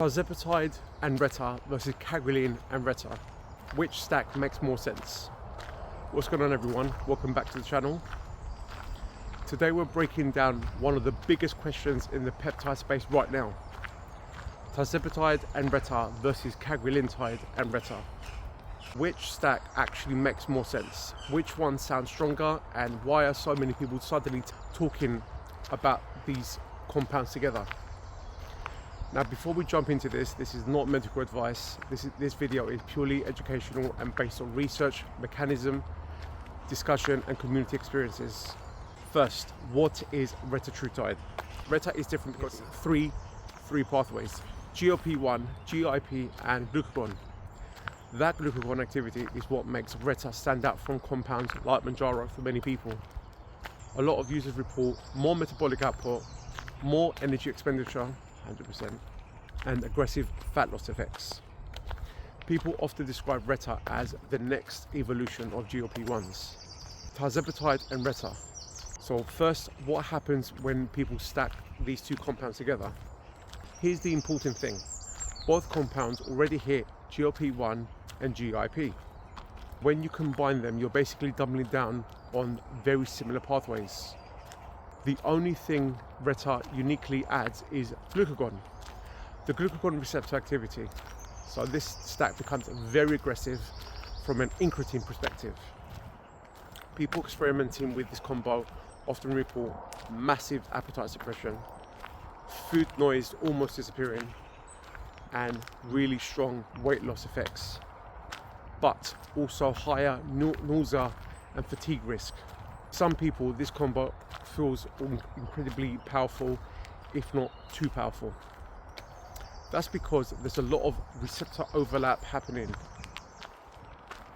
Tirzepatide and Reta versus Cagrilin and Reta. Which stack makes more sense? What's going on, everyone? Welcome back to the channel. Today we're breaking down one of the biggest questions in the peptide space right now. Tirzepatide and Reta versus Cagrilintide and Reta. Which stack actually makes more sense? Which one sounds stronger, and why are so many people suddenly talking about these compounds together? Now, before we jump into this is not medical advice. This video is purely educational and based on research, mechanism, discussion and community experiences. First, what is Retatrutide? Reta is different because three pathways: GLP-1, GIP and Glucagon. That Glucagon activity is what makes Reta stand out from compounds like Mounjaro for many people. A lot of users report more metabolic output, more energy expenditure, 100%, and aggressive fat loss effects. People often describe Reta as the next evolution of GLP-1s. Tirzepatide and Reta. So first, what happens when people stack these two compounds together? Here's the important thing. Both compounds already hit GLP-1 and GIP. When you combine them, you're basically doubling down on very similar pathways. The only thing Reta uniquely adds is glucagon, the glucagon receptor activity. So this stack becomes very aggressive from an incretin perspective. People experimenting with this combo often report massive appetite suppression, food noise almost disappearing, and really strong weight loss effects, but also higher nausea and fatigue risk. Some people, this combo feels incredibly powerful, if not too powerful. That's because there's a lot of receptor overlap happening.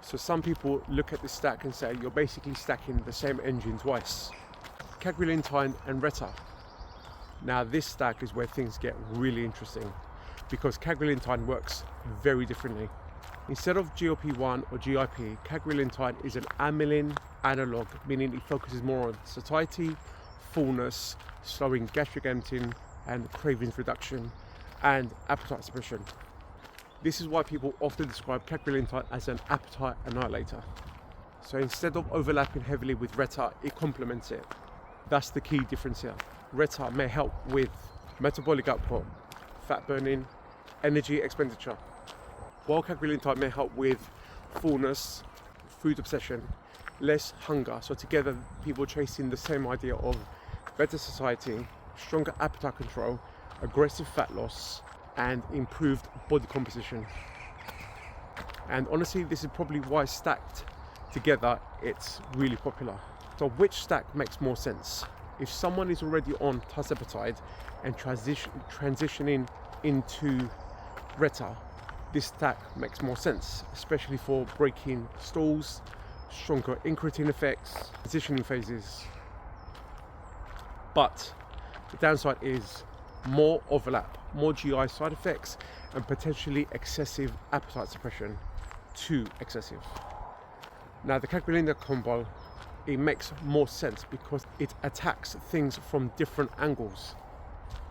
So some people look at this stack and say you're basically stacking the same engine twice. Cagrilintide and Reta. Now this stack is where things get really interesting, because Cagrilintide works very differently. Instead of GLP-1 or GIP, Cagrilintide is an amylin analog, meaning it focuses more on satiety, fullness, slowing gastric emptying and cravings reduction, and appetite suppression. This is why people often describe Cagrilintide as an appetite annihilator. So instead of overlapping heavily with Reta, it complements it. That's the key difference here. Reta may help with metabolic output, fat burning, energy expenditure, while Cagrilintide may help with fullness, food obsession, less hunger. So together, people chasing the same idea of better satiety, stronger appetite control, aggressive fat loss, and improved body composition. And honestly, this is probably why stacked together, it's really popular. So which stack makes more sense? If someone is already on Tirzepatide and transitioning into Reta, this stack makes more sense, especially for breaking stalls, stronger incretin effects, transitioning phases. But the downside is more overlap, more GI side effects, and potentially excessive appetite suppression, too excessive. Now the Cagrilintide combo, it makes more sense because it attacks things from different angles.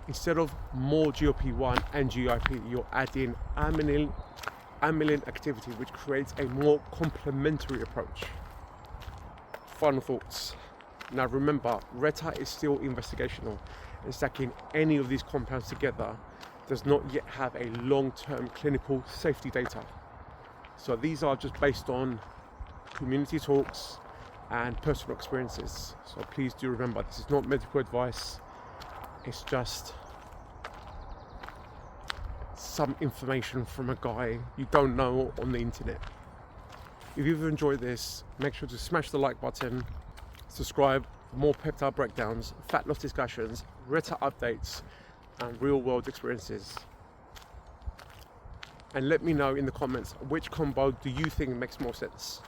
Instead of more GLP-1 and GIP, you're adding amylin activity, which creates a more complementary approach. Final thoughts. Now remember, Reta is still investigational, and stacking any of these compounds together does not yet have a long-term clinical safety data. So these are just based on community talks and personal experiences. So please do remember, this is not medical advice. It's just some information from a guy you don't know on the internet. If you've enjoyed this, make sure to smash the like button, subscribe for more peptide breakdowns, fat loss discussions, Reta updates, and real world experiences. And let me know in the comments, which combo do you think makes more sense?